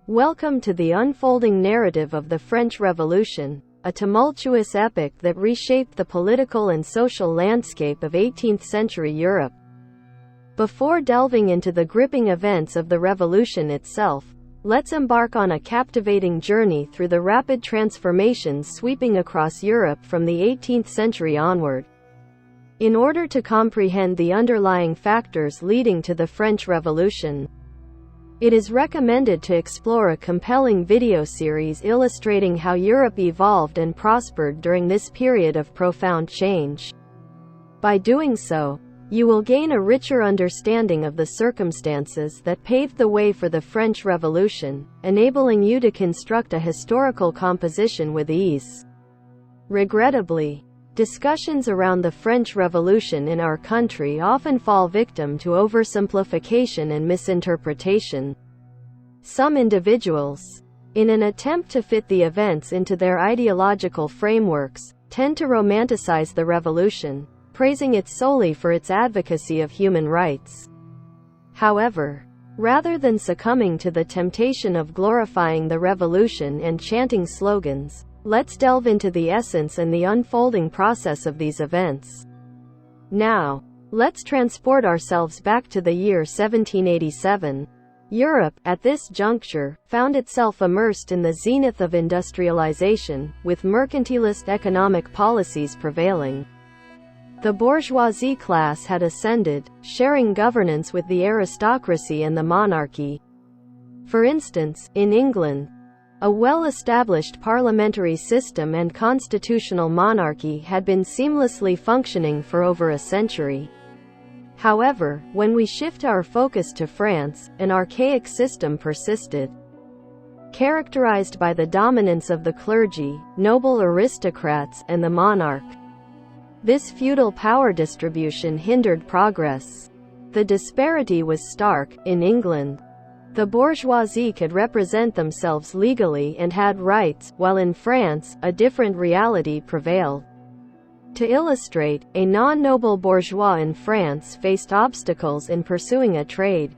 Welcome to the unfolding narrative of the French Revolution, a tumultuous epic that reshaped the political and social landscape of 18th-century Europe. Before delving into the gripping events of the revolution itself, let's embark on a captivating journey through the rapid transformations sweeping across Europe from the 18th century onward. In order to comprehend the underlying factors leading to the French Revolution, it is recommended to explore a compelling video series illustrating how Europe evolved and prospered during this period of profound change. By doing so, you will gain a richer understanding of the circumstances that paved the way for the French Revolution, enabling you to construct a historical composition with ease. Regrettably, discussions around the French Revolution in our country often fall victim to oversimplification and misinterpretation. Some individuals, in an attempt to fit the events into their ideological frameworks, tend to romanticize the revolution, praising it solely for its advocacy of human rights. However, rather than succumbing to the temptation of glorifying the revolution and chanting slogans, let's delve into the essence and the unfolding process of these events. Now, let's transport ourselves back to the year 1787. Europe, at this juncture, found itself immersed in the zenith of industrialization, with mercantilist economic policies prevailing. The bourgeoisie class had ascended, sharing governance with the aristocracy and the monarchy. For instance, in England, a well-established parliamentary system and constitutional monarchy had been seamlessly functioning for over a century. However, when we shift our focus to France, an archaic system persisted. Characterized by the dominance of the clergy, noble aristocrats, and the monarch. This feudal power distribution hindered progress. The disparity was stark. In England, the bourgeoisie could represent themselves legally and had rights, while in France, a different reality prevailed. To illustrate, a non-noble bourgeois in France faced obstacles in pursuing a trade,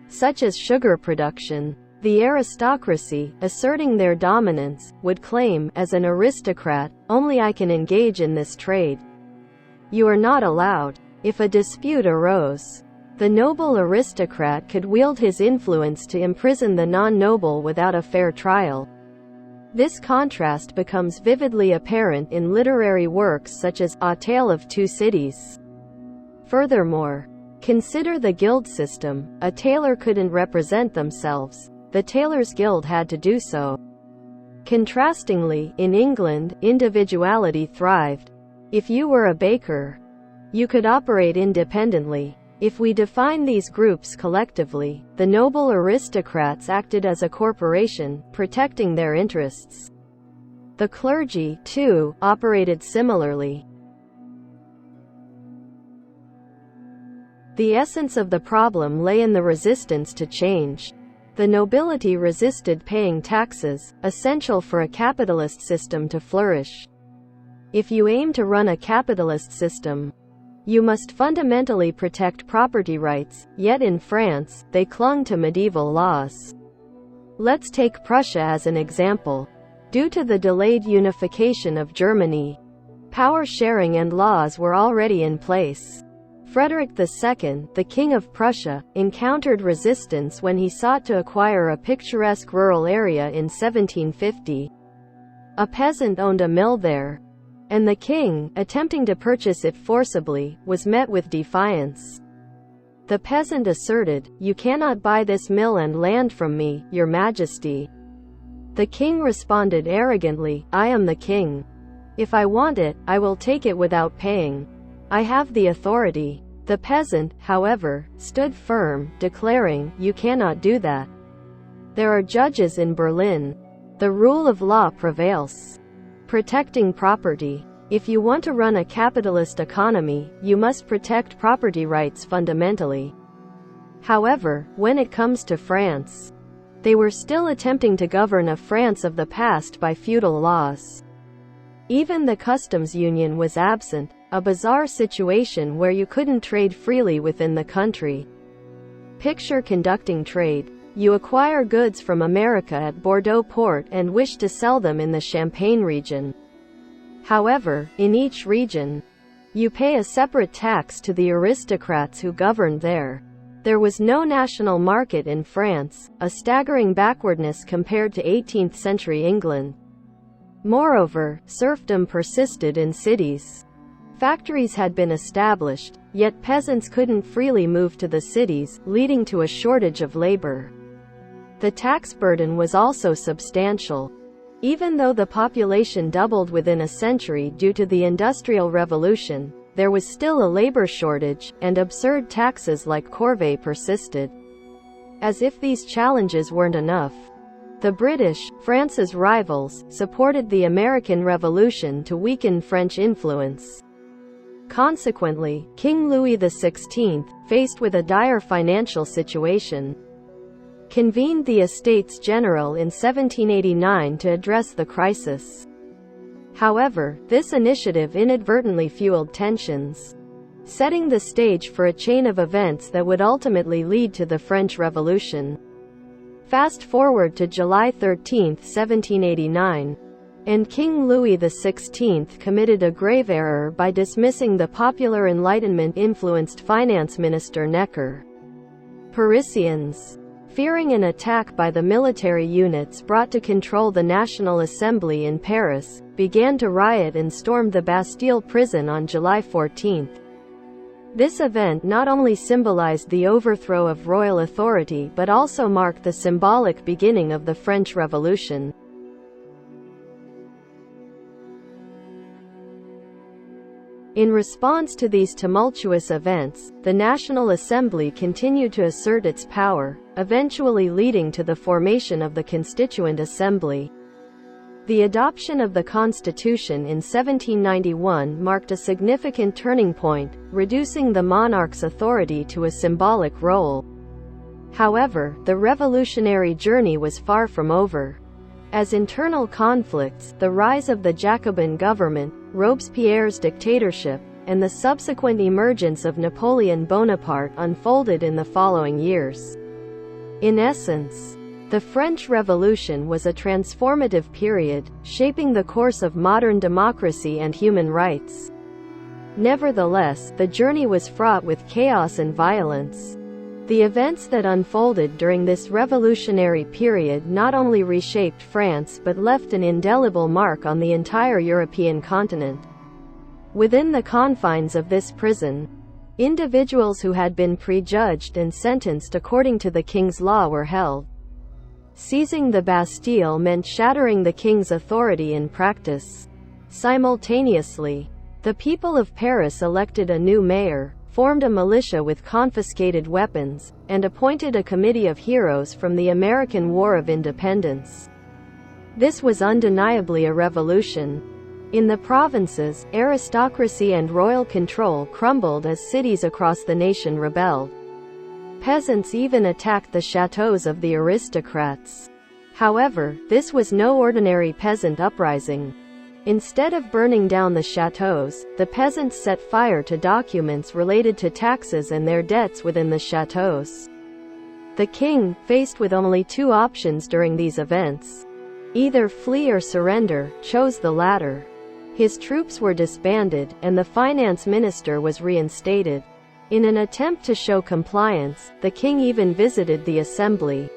such as sugar production. The aristocracy, asserting their dominance, would claim, as an aristocrat, "Only I can engage in this trade. You are not allowed." If a dispute arose, the noble aristocrat could wield his influence to imprison the non-noble without a fair trial. This contrast becomes vividly apparent in literary works such as A Tale of Two Cities. Furthermore, consider the guild system. A tailor couldn't represent themselves. The Tailors' Guild had to do so. Contrastingly, in England, individuality thrived. If you were a baker, you could operate independently. If we define these groups collectively, the noble aristocrats acted as a corporation, protecting their interests. The clergy, too, operated similarly. The essence of the problem lay in the resistance to change. The nobility resisted paying taxes, essential for a capitalist system to flourish. If you aim to run a capitalist system, you must fundamentally protect property rights, yet in France, they clung to medieval laws. Let's take Prussia as an example. Due to the delayed unification of Germany, power sharing and laws were already in place. Frederick II, the King of Prussia, encountered resistance when he sought to acquire a picturesque rural area in 1750. A peasant owned a mill there, and the king, attempting to purchase it forcibly, was met with defiance. The peasant asserted, "You cannot buy this mill and land from me, your majesty." The king responded arrogantly, "I am the king. If I want it, I will take it without paying. I have the authority." The peasant, however, stood firm, declaring, "You cannot do that. There are judges in Berlin. The rule of law prevails." Protecting property. If you want to run a capitalist economy, you must protect property rights fundamentally. However, when it comes to France, they were still attempting to govern a France of the past by feudal laws. Even the customs union was absent, a bizarre situation where you couldn't trade freely within the country. Picture conducting trade. You acquire goods from America at Bordeaux port and wish to sell them in the Champagne region. However, in each region, you pay a separate tax to the aristocrats who governed there. There was no national market in France, a staggering backwardness compared to 18th century England. Moreover, serfdom persisted in cities. Factories had been established, yet peasants couldn't freely move to the cities, leading to a shortage of labor. The tax burden was also substantial. Even though the population doubled within a century due to the Industrial Revolution, there was still a labor shortage, and absurd taxes like corvée persisted. As if these challenges weren't enough, the British, France's rivals, supported the American Revolution to weaken French influence. Consequently, King Louis XVI, faced with a dire financial situation, convened the Estates General in 1789 to address the crisis. However, this initiative inadvertently fueled tensions, setting the stage for a chain of events that would ultimately lead to the French Revolution. Fast forward to July 13, 1789, and King Louis XVI committed a grave error by dismissing the popular Enlightenment-influenced finance minister Necker. Parisians, fearing an attack by the military units brought to control the National Assembly in Paris, began to riot and stormed the Bastille prison on July 14. This event not only symbolized the overthrow of royal authority but also marked the symbolic beginning of the French Revolution. In response to these tumultuous events, the National Assembly continued to assert its power, eventually leading to the formation of the Constituent Assembly. The adoption of the Constitution in 1791 marked a significant turning point, reducing the monarch's authority to a symbolic role. However, the revolutionary journey was far from over. As internal conflicts, the rise of the Jacobin government, Robespierre's dictatorship, and the subsequent emergence of Napoleon Bonaparte unfolded in the following years. In essence, the French Revolution was a transformative period, shaping the course of modern democracy and human rights. Nevertheless, the journey was fraught with chaos and violence. The events that unfolded during this revolutionary period not only reshaped France but left an indelible mark on the entire European continent. Within the confines of this prison, individuals who had been prejudged and sentenced according to the king's law were held. Seizing the Bastille meant shattering the king's authority in practice. Simultaneously, the people of Paris elected a new mayor, formed a militia with confiscated weapons, and appointed a committee of heroes from the American War of Independence. This was undeniably a revolution. In the provinces, aristocracy and royal control crumbled as cities across the nation rebelled. Peasants even attacked the chateaux of the aristocrats. However, this was no ordinary peasant uprising. Instead of burning down the chateaux, the peasants set fire to documents related to taxes and their debts within the chateaux. The king, faced with only two options during these events, either flee or surrender, chose the latter. His troops were disbanded, and the finance minister was reinstated. In an attempt to show compliance, the king even visited the assembly,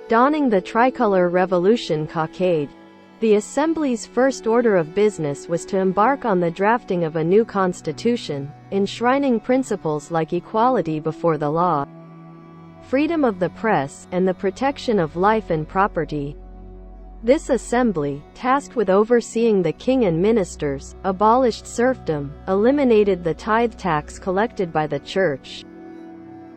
donning the tricolor revolution cockade. The Assembly's first order of business was to embark on the drafting of a new constitution, enshrining principles like equality before the law, freedom of the press, and the protection of life and property. This assembly, tasked with overseeing the king and ministers, abolished serfdom, eliminated the tithe tax collected by the church,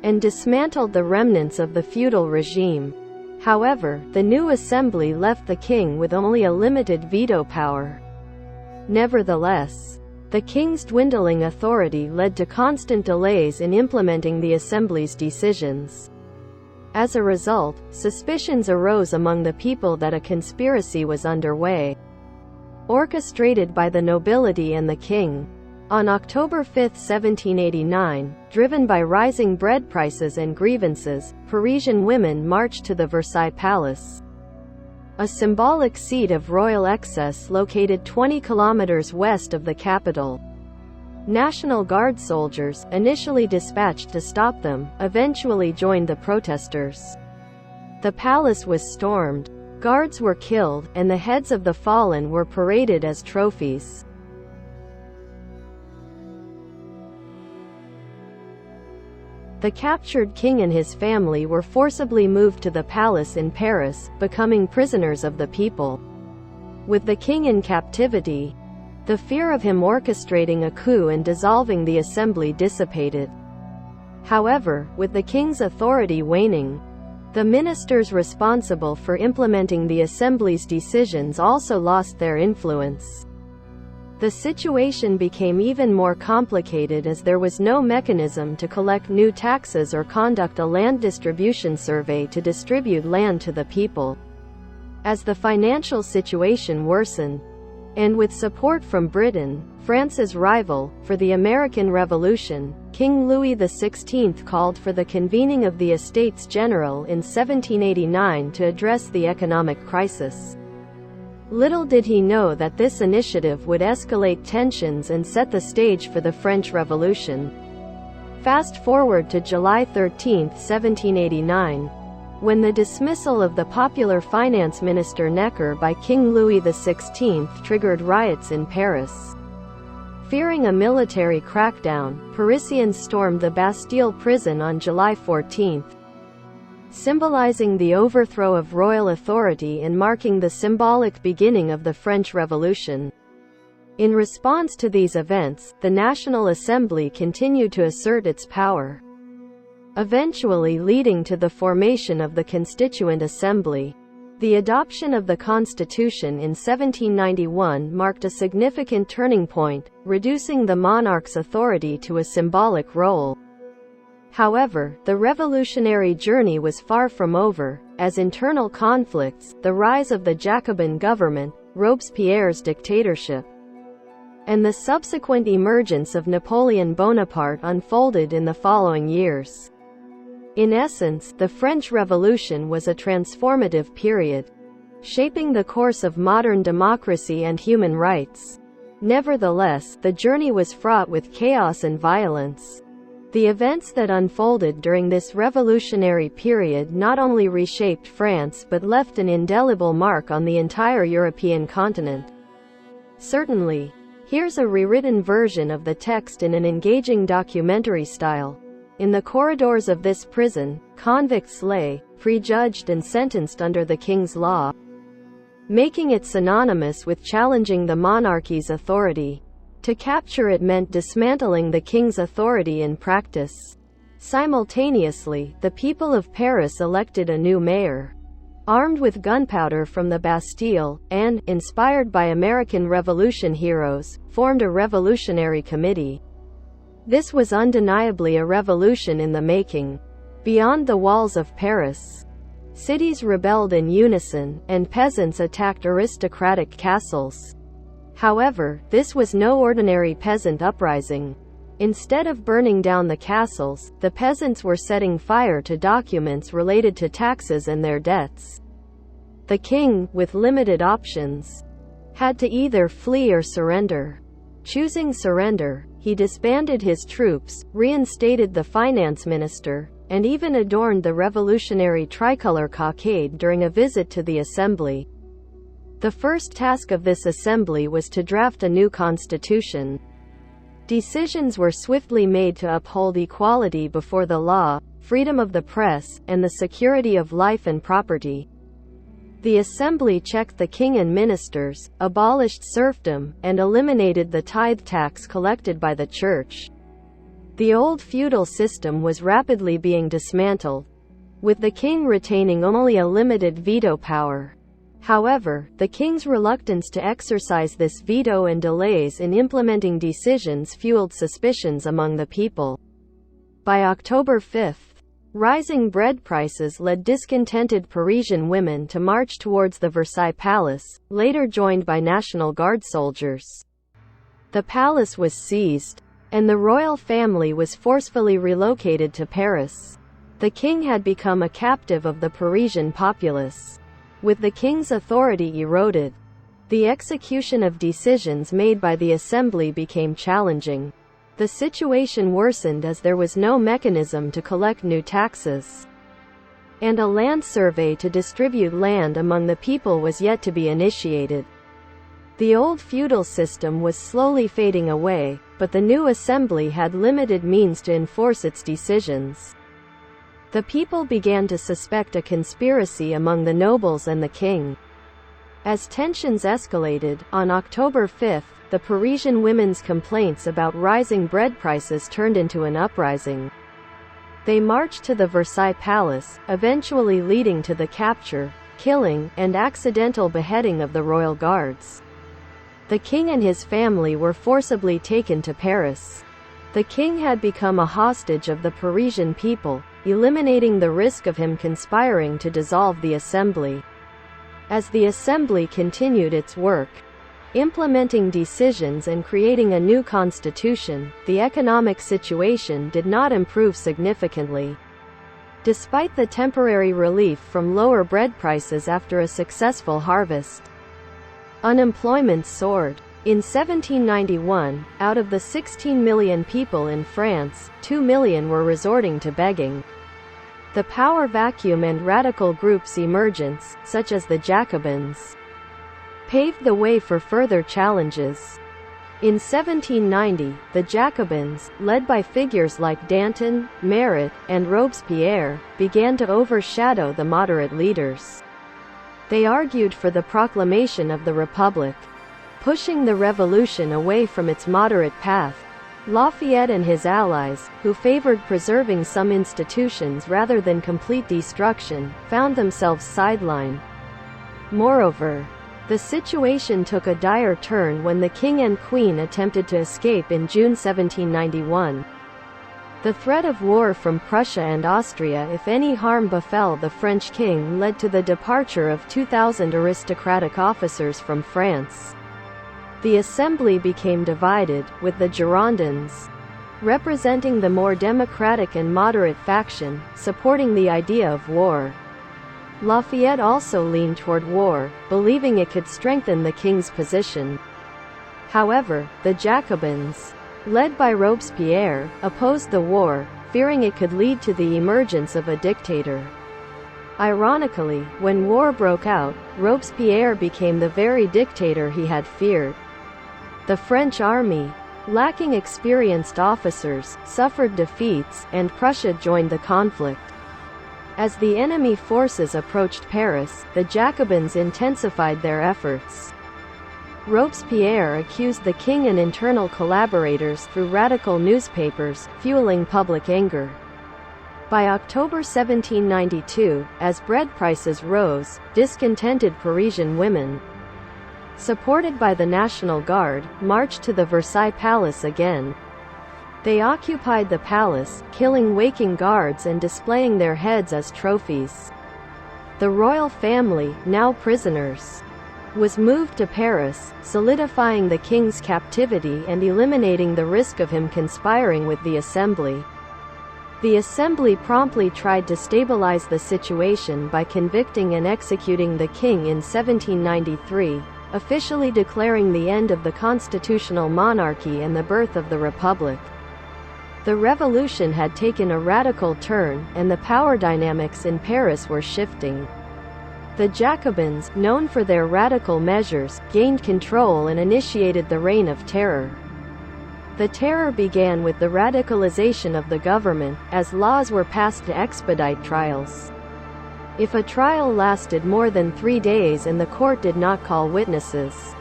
and dismantled the remnants of the feudal regime. However, the new assembly left the king with only a limited veto power. Nevertheless, the king's dwindling authority led to constant delays in implementing the assembly's decisions. As a result, suspicions arose among the people that a conspiracy was underway, orchestrated by the nobility and the king. On October 5, 1789, driven by rising bread prices and grievances, Parisian women marched to the Versailles Palace, a symbolic seat of royal excess located 20 kilometers west of the capital. National Guard soldiers, initially dispatched to stop them, eventually joined the protesters. The palace was stormed, guards were killed, and the heads of the fallen were paraded as trophies. The captured king and his family were forcibly moved to the palace in Paris, becoming prisoners of the people. With the king in captivity, the fear of him orchestrating a coup and dissolving the assembly dissipated. However, with the king's authority waning, the ministers responsible for implementing the assembly's decisions also lost their influence. The situation became even more complicated as there was no mechanism to collect new taxes or conduct a land distribution survey to distribute land to the people. As the financial situation worsened, and with support from Britain, France's rival, for the American Revolution, King Louis XVI called for the convening of the Estates General in 1789 to address the economic crisis. Little did he know that this initiative would escalate tensions and set the stage for the French Revolution. Fast forward to July 13, 1789. When the dismissal of the popular finance minister Necker by King Louis XVI triggered riots in Paris. Fearing a military crackdown, Parisians stormed the Bastille prison on July 14, symbolizing the overthrow of royal authority and marking the symbolic beginning of the French Revolution. In response to these events, the National Assembly continued to assert its power, eventually leading to the formation of the Constituent Assembly. The adoption of the Constitution in 1791 marked a significant turning point, reducing the monarch's authority to a symbolic role. However, the revolutionary journey was far from over, as internal conflicts, the rise of the Jacobin government, Robespierre's dictatorship, and the subsequent emergence of Napoleon Bonaparte unfolded in the following years. In essence, the French Revolution was a transformative period, shaping the course of modern democracy and human rights. Nevertheless, the journey was fraught with chaos and violence. The events that unfolded during this revolutionary period not only reshaped France but left an indelible mark on the entire European continent. Certainly, here's a rewritten version of the text in an engaging documentary style. In the corridors of this prison, convicts lay, prejudged and sentenced under the king's law, making it synonymous with challenging the monarchy's authority. To capture it meant dismantling the king's authority in practice. Simultaneously, the people of Paris elected a new mayor, armed with gunpowder from the Bastille, and, inspired by American Revolution heroes, formed a revolutionary committee. This was undeniably a revolution in the making. Beyond the walls of Paris, cities rebelled in unison, and peasants attacked aristocratic castles. However, this was no ordinary peasant uprising. Instead of burning down the castles, the peasants were setting fire to documents related to taxes and their debts. The king, with limited options, had to either flee or surrender. Choosing surrender, he disbanded his troops, reinstated the finance minister, and even adorned the revolutionary tricolor cockade during a visit to the assembly. The first task of this assembly was to draft a new constitution. Decisions were swiftly made to uphold equality before the law, freedom of the press, and the security of life and property. The assembly checked the king and ministers, abolished serfdom, and eliminated the tithe tax collected by the church. The old feudal system was rapidly being dismantled, with the king retaining only a limited veto power. However, the king's reluctance to exercise this veto and delays in implementing decisions fueled suspicions among the people. By October 5, rising bread prices led discontented Parisian women to march towards the Versailles Palace, later joined by National Guard soldiers. The palace was seized, and the royal family was forcefully relocated to Paris. The king had become a captive of the Parisian populace. With the king's authority eroded, the execution of decisions made by the assembly became challenging. The situation worsened as there was no mechanism to collect new taxes, and a land survey to distribute land among the people was yet to be initiated. The old feudal system was slowly fading away, but the new assembly had limited means to enforce its decisions. The people began to suspect a conspiracy among the nobles and the king. As tensions escalated, on October 5, the Parisian women's complaints about rising bread prices turned into an uprising. They marched to the Versailles Palace, eventually leading to the capture, killing, and accidental beheading of the royal guards. The king and his family were forcibly taken to Paris. The king had become a hostage of the Parisian people, eliminating the risk of him conspiring to dissolve the assembly. As the assembly continued its work, implementing decisions and creating a new constitution, the economic situation did not improve significantly. Despite the temporary relief from lower bread prices after a successful harvest, unemployment soared. In 1791, out of the 16 million people in France, 2 million were resorting to begging. The power vacuum and radical groups' emergence, such as the Jacobins, paved the way for further challenges. In 1790, the Jacobins, led by figures like Danton, Marat, and Robespierre, began to overshadow the moderate leaders. They argued for the proclamation of the Republic, pushing the revolution away from its moderate path. Lafayette and his allies, who favored preserving some institutions rather than complete destruction, found themselves sidelined. Moreover, the situation took a dire turn when the king and queen attempted to escape in June 1791. The threat of war from Prussia and Austria if any harm befell the French king led to the departure of 2,000 aristocratic officers from France. The assembly became divided, with the Girondins, representing the more democratic and moderate faction, supporting the idea of war. Lafayette also leaned toward war, believing it could strengthen the king's position. However, the Jacobins, led by Robespierre, opposed the war, fearing it could lead to the emergence of a dictator. Ironically, when war broke out, Robespierre became the very dictator he had feared. The French army, lacking experienced officers, suffered defeats, and Prussia joined the conflict. As the enemy forces approached Paris, the Jacobins intensified their efforts. Robespierre accused the king and internal collaborators through radical newspapers, fueling public anger. By October 1792, as bread prices rose, discontented Parisian women, supported by the National Guard, marched to the Versailles Palace again. They occupied the palace, killing waking guards and displaying their heads as trophies. The royal family, now prisoners, was moved to Paris, solidifying the king's captivity and eliminating the risk of him conspiring with the assembly. The assembly promptly tried to stabilize the situation by convicting and executing the king in 1793, officially declaring the end of the constitutional monarchy and the birth of the Republic. The revolution had taken a radical turn, and the power dynamics in Paris were shifting. The Jacobins, known for their radical measures, gained control and initiated the Reign of Terror. The terror began with the radicalization of the government, as laws were passed to expedite trials. If a trial lasted more than 3 days and the court did not call witnesses,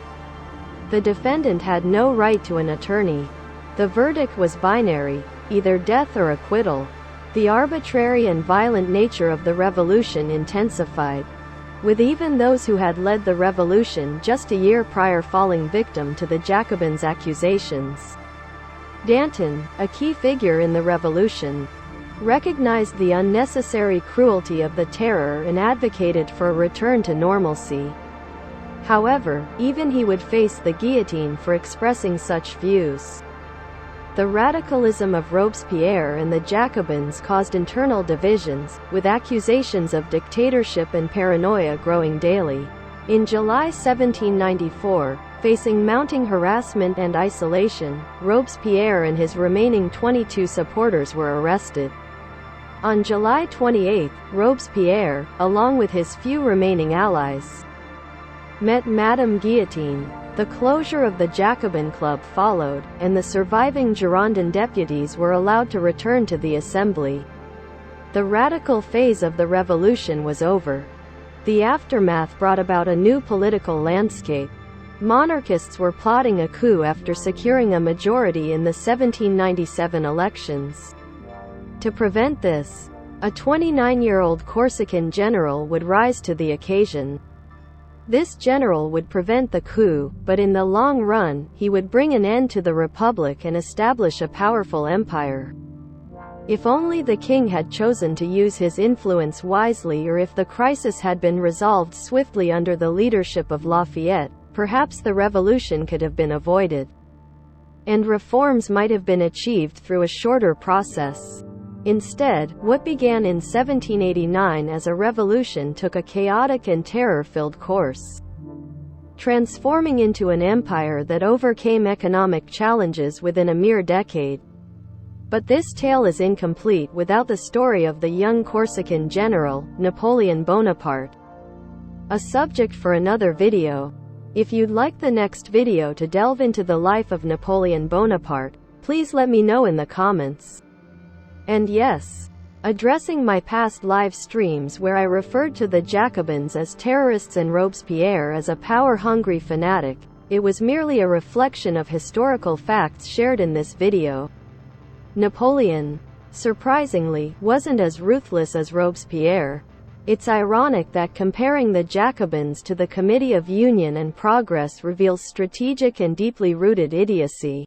the defendant had no right to an attorney. The verdict was binary, either death or acquittal. The arbitrary and violent nature of the revolution intensified, with even those who had led the revolution just a year prior falling victim to the Jacobins' accusations. Danton, a key figure in the revolution, recognized the unnecessary cruelty of the terror and advocated for a return to normalcy. However, even he would face the guillotine for expressing such views. The radicalism of Robespierre and the Jacobins caused internal divisions, with accusations of dictatorship and paranoia growing daily. In July 1794, facing mounting harassment and isolation, Robespierre and his remaining 22 supporters were arrested. On July 28, Robespierre, along with his few remaining allies, met Madame Guillotine. The closure of the Jacobin Club followed, and the surviving Girondin deputies were allowed to return to the assembly. The radical phase of the revolution was over. The aftermath brought about a new political landscape. Monarchists were plotting a coup after securing a majority in the 1797 elections. To prevent this, a 29-year-old Corsican general would rise to the occasion. This general would prevent the coup, but in the long run, he would bring an end to the republic and establish a powerful empire. If only the king had chosen to use his influence wisely, or if the crisis had been resolved swiftly under the leadership of Lafayette, perhaps the revolution could have been avoided. And reforms might have been achieved through a shorter process. Instead, what began in 1789 as a revolution took a chaotic and terror-filled course, transforming into an empire that overcame economic challenges within a mere decade. But this tale is incomplete without the story of the young Corsican general, Napoleon Bonaparte. A subject for another video. If you'd like the next video to delve into the life of Napoleon Bonaparte, please let me know in the comments. And yes, addressing my past live streams where I referred to the Jacobins as terrorists and Robespierre as a power-hungry fanatic, it was merely a reflection of historical facts shared in this video. Napoleon, surprisingly, wasn't as ruthless as Robespierre. It's ironic that comparing the Jacobins to the Committee of Union and Progress reveals strategic and deeply rooted idiocy.